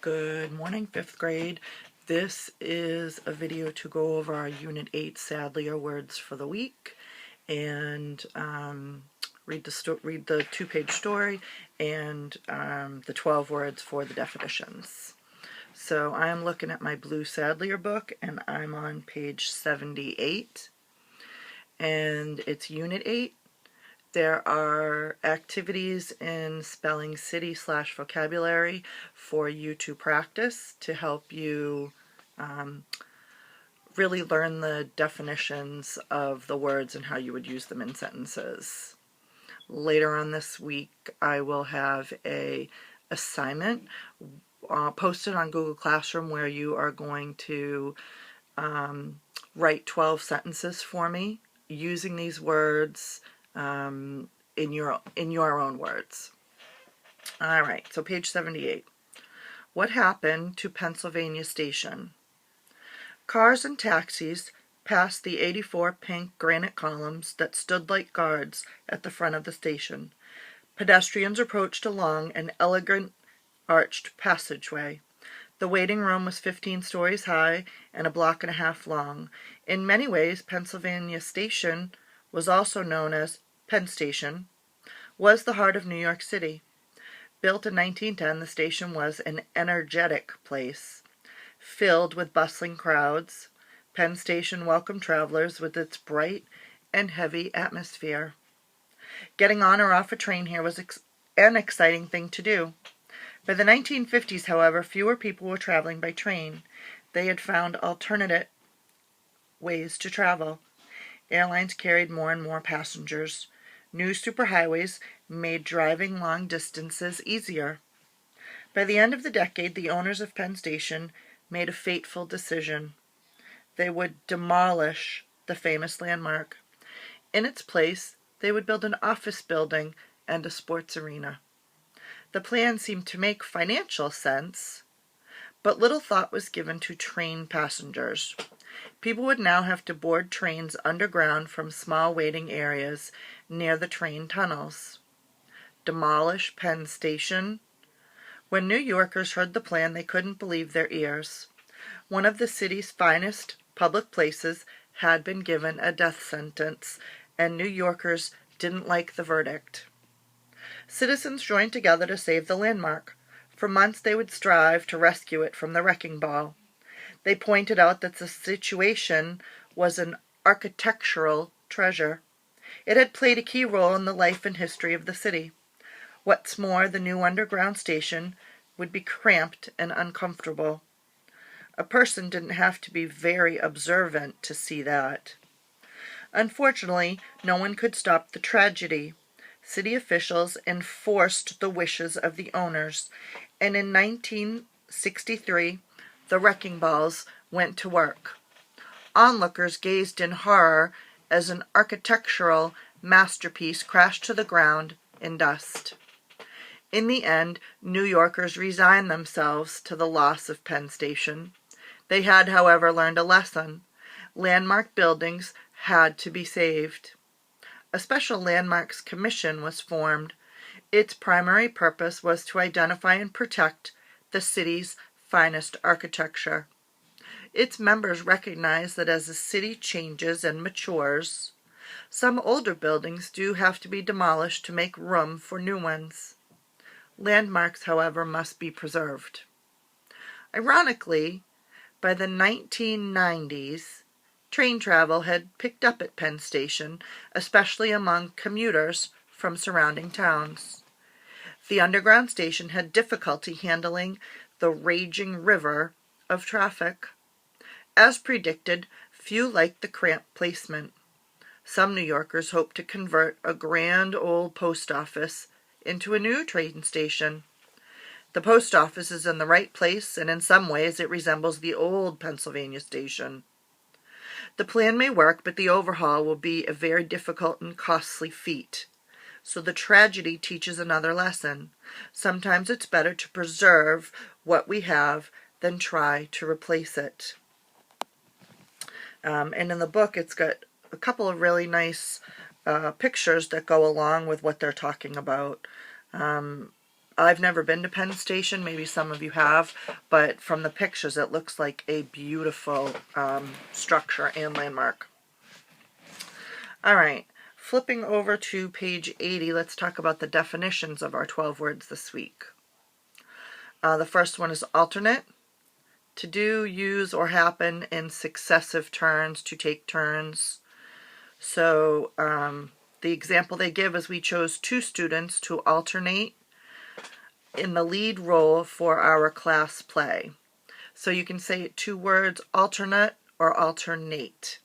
Good morning, 5th grade. This is a video to go over our Unit 8 Sadler words for the week and read the 2-page story and the 12 words for the definitions. So I'm looking at my blue Sadler book and I'm on page 78 and it's Unit 8. There are activities in spelling city/vocabulary for you to practice to help you really learn the definitions of the words and how you would use them in sentences. Later on this week, I will have a assignment posted on Google Classroom where you are going to write 12 sentences for me using these words in your own words. All right, so page 78. What happened to Pennsylvania Station? Cars and taxis passed the 84 pink granite columns that stood like guards at the front of the station. Pedestrians approached along an elegant arched passageway. The waiting room was 15 stories high and a block and a half long. In many ways, Pennsylvania Station was also known as Penn Station, was the heart of New York City. Built in 1910, the station was an energetic place, filled with bustling crowds. Penn Station welcomed travelers with its bright and heavy atmosphere. Getting on or off a train here was an exciting thing to do. By the 1950s, however, fewer people were traveling by train. They had found alternate ways to travel. Airlines carried more and more passengers. New superhighways made driving long distances easier. By the end of the decade, the owners of Penn Station made a fateful decision. They would demolish the famous landmark. In its place, they would build an office building and a sports arena. The plan seemed to make financial sense, but little thought was given to train passengers. People would now have to board trains underground from small waiting areas near the train tunnels. Demolish Penn Station? When New Yorkers heard the plan, they couldn't believe their ears. One of the city's finest public places had been given a death sentence, and New Yorkers didn't like the verdict. Citizens joined together to save the landmark. For months they would strive to rescue it from the wrecking ball. They pointed out that the situation was an architectural treasure. It had played a key role in the life and history of the city. What's more, the new underground station would be cramped and uncomfortable. A person didn't have to be very observant to see that. Unfortunately, no one could stop the tragedy. City officials enforced the wishes of the owners, and in 1963, the wrecking balls went to work. Onlookers gazed in horror as an architectural masterpiece crashed to the ground in dust. In the end, New Yorkers resigned themselves to the loss of Penn Station. They had, however, learned a lesson. Landmark buildings had to be saved. A special landmarks commission was formed. Its primary purpose was to identify and protect the city's finest architecture. Its members recognized that as the city changes and matures, some older buildings do have to be demolished to make room for new ones. Landmarks, however, must be preserved. Ironically, by the 1990s, train travel had picked up at Penn Station, especially among commuters from surrounding towns. The underground station had difficulty handling the raging river of traffic. As predicted, few liked the cramped placement. Some New Yorkers hoped to convert a grand old post office into a new train station. The post office is in the right place, and in some ways it resembles the old Pennsylvania Station. The plan may work, but the overhaul will be a very difficult and costly feat. So the tragedy teaches another lesson. Sometimes it's better to preserve what we have than try to replace it. And in the book, it's got a couple of really nice pictures that go along with what they're talking about. I've never been to Penn Station, maybe some of you have, but from the pictures it looks like a beautiful structure and landmark. All right, flipping over to page 80, let's talk about the definitions of our 12 words this week. The first one is alternate. To do, use, or happen in successive turns, to take turns. So the example they give is we chose 2 students to alternate in the lead role for our class play. So you can say 2 words, alternate or alternate.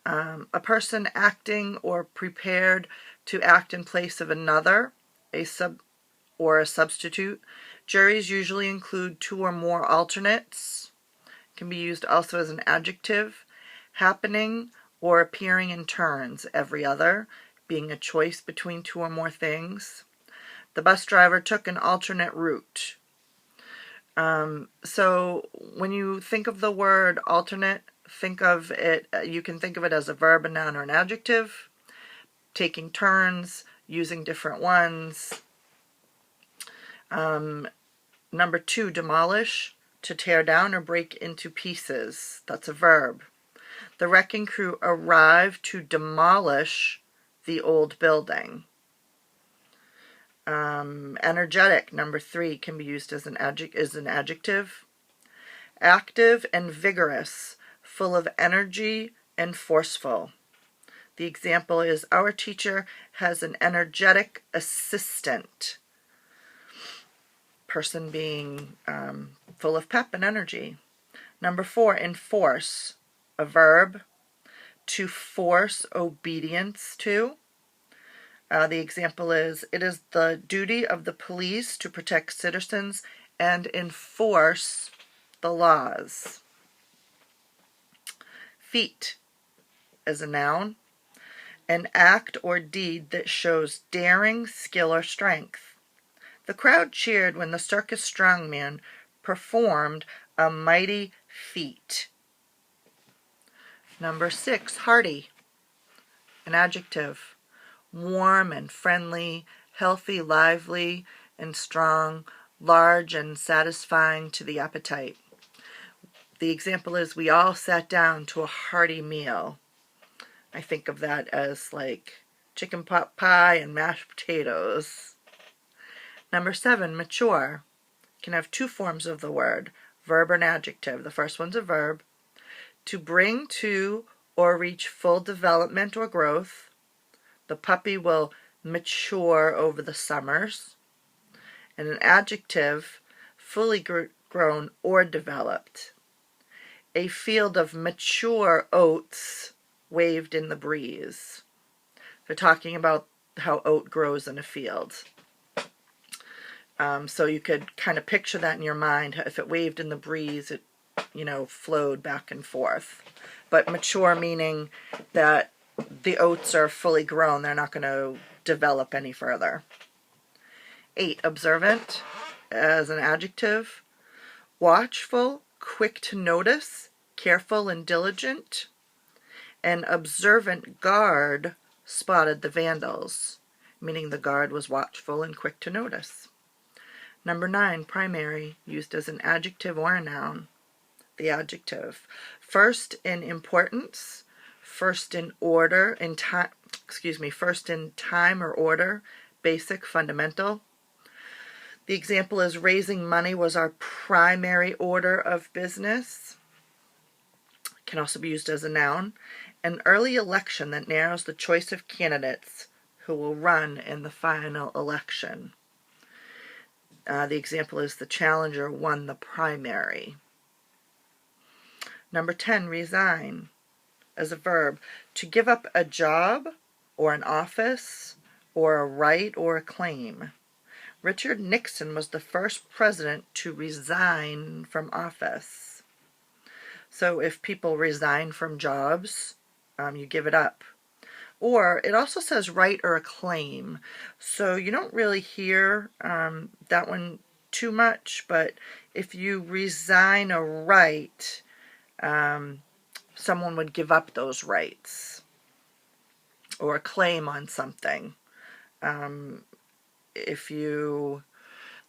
A person acting or prepared to act in place of another, a substitute. Juries usually include 2 or more alternates. Can be used also as an adjective. Happening or appearing in turns, every other, being a choice between 2 or more things. The bus driver took an alternate route. So when you think of the word alternate, think of it, you can think of it as a verb, a noun, or an adjective. Taking turns, using different ones. Number 2, demolish, to tear down or break into pieces. That's a verb. The wrecking crew arrived to demolish the old building. Energetic, number 3, can be used as an adjective. Active and vigorous, full of energy and forceful. The example is, our teacher has an energetic assistant. Person being full of pep and energy. Number 4, enforce, a verb, to force obedience to. The example is, it is the duty of the police to protect citizens and enforce the laws. Feat, as a noun, an act or deed that shows daring, skill, or strength. The crowd cheered when the circus strongman performed a mighty feat. Number 6, hearty, an adjective. Warm and friendly, healthy, lively, and strong, large and satisfying to the appetite. The example is, we all sat down to a hearty meal. I think of that as like chicken pot pie and mashed potatoes. Number 7, mature. Can have 2 forms of the word, verb and adjective. The first one's a verb. To bring to or reach full development or growth. The puppy will mature over the summers. And an adjective, fully grown or developed. A field of mature oats waved in the breeze. They're talking about how oat grows in a field. So you could kind of picture that in your mind. If it waved in the breeze, it, flowed back and forth. But mature meaning that the oats are fully grown. They're not going to develop any further. 8, observant, as an adjective. Watchful, quick to notice, careful and diligent. An observant guard spotted the vandals, meaning the guard was watchful and quick to notice. Number 9, primary, used as an adjective or a noun. The adjective. First in importance, first in order, first in time or order, basic, fundamental. The example is, raising money was our primary order of business. Can also be used as a noun. An early election that narrows the choice of candidates who will run in the final election. The example is, the challenger won the primary. Number 10, resign, as a verb. To give up a job or an office or a right or a claim. Richard Nixon was the first president to resign from office. So if people resign from jobs, you give it up. Or it also says right or a claim. So you don't really hear that one too much, but if you resign a right, someone would give up those rights. Or a claim on something. If you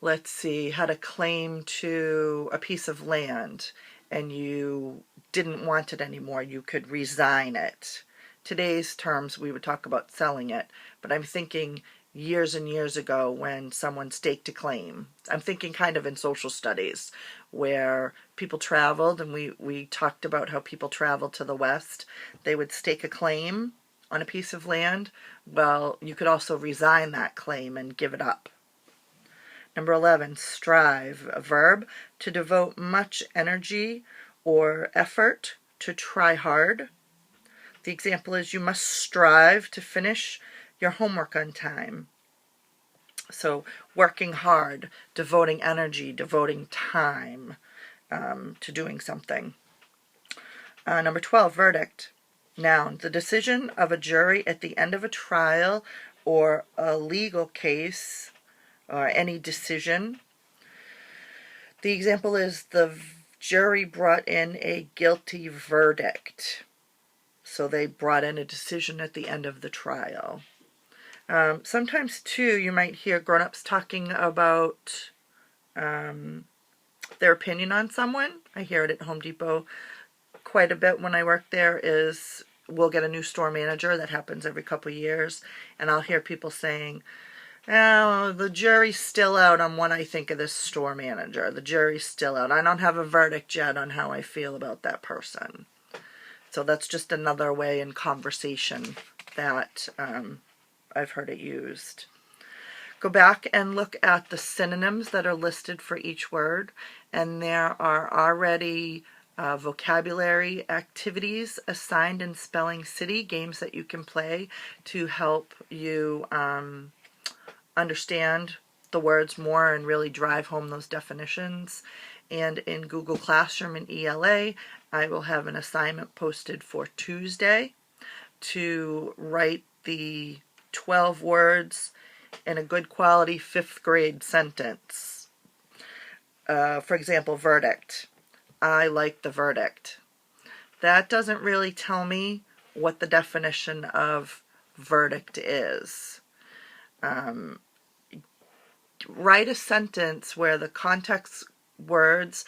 let's see, had a claim to a piece of land and you didn't want it anymore, you could resign it. Today's terms, we would talk about selling it, but I'm thinking years and years ago when someone staked a claim. I'm thinking kind of in social studies where people traveled, and we talked about how people traveled to the West. They would stake a claim on a piece of land. Well, you could also resign that claim and give it up. Number 11, strive, a verb, to devote much energy or effort, to try hard. The example is, you must strive to finish your homework on time. So working hard, devoting energy, devoting time to doing something. Number 12, verdict. Noun, the decision of a jury at the end of a trial or a legal case, or any decision. The example is, the jury brought in a guilty verdict. So they brought in a decision at the end of the trial. Sometimes, too, you might hear grown-ups talking about their opinion on someone. I hear it at Home Depot quite a bit when I work there. Is we'll get a new store manager. That happens every couple years. And I'll hear people saying, oh, the jury's still out on what I think of this store manager. The jury's still out. I don't have a verdict yet on how I feel about that person. So that's just another way in conversation that I've heard it used. Go back and look at the synonyms that are listed for each word, and there are already vocabulary activities assigned in Spelling City, games that you can play to help you understand the words more and really drive home those definitions. And in Google Classroom and ELA, I will have an assignment posted for Tuesday to write the 12 words in a good quality 5th grade sentence. For example, verdict. I like the verdict. That doesn't really tell me what the definition of verdict is. Write a sentence where the context words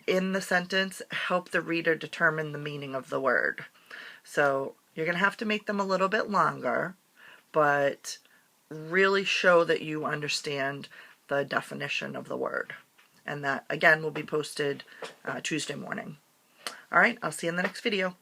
in the sentence help the reader determine the meaning of the word. So you're going to have to make them a little bit longer, but really show that you understand the definition of the word. And that, again, will be posted Tuesday morning. All right, I'll see you in the next video.